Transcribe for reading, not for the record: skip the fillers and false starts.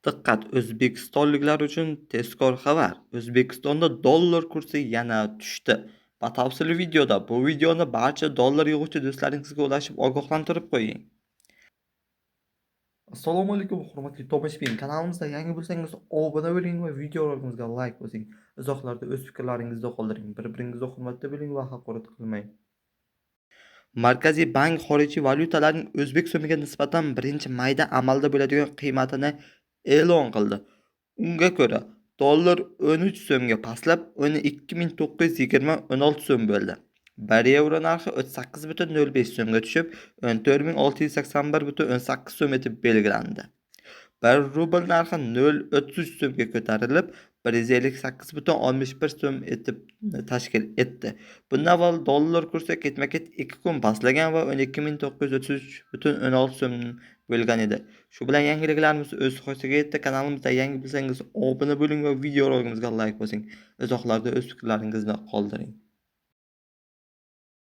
Diqqat, o'zbekistonliklar uchun tezkor xabar. O'zbekistonda dollar kursi yana tushdi. Batafsil videoda bu videoni barcha dollar yig'uvchi do'stlaringizga ulashib ogohlantirib qo'ying. Assalomu alaykum hurmatli tomoshabin. Kanalimizda yangi bo'lsangiz obuna bo'ling va videolarimizga like bosing. Izohlarda o'z fikrlaringizni qoldiring. Bir-biringizga hurmatli bo'ling va haqorat qilmang. Markaziy bank xorijiy valyutalarning o'zbek so'miga nisbatan 1-mayda amalda bo'ladigan qiymatini e'lon qildi. Unga ko'ra, dollar 13 so'mga pastlab, 12.920-16 so'm bo'ldi. 1 yevro narxi 38.05 so'mga tushib, 14.681.18 so'm etib belgilandi. 1 rubl narxi 0.33 so'mga ko'tarilib, 158.61 so'm etib tashkil etdi. Bundan avval dollar kursi ketma-ket 2 kun pastlagan va 12.933.16 so'm bo'lgan edi. Shu bilan yangiliklarimiz o'z nihoyasiga yetdi. Kanalimizda yangi bo'lsangiz obuna bo'ling va videoroligimizga like bosing. Izohlarda o'z fikrlaringizni qoldiring.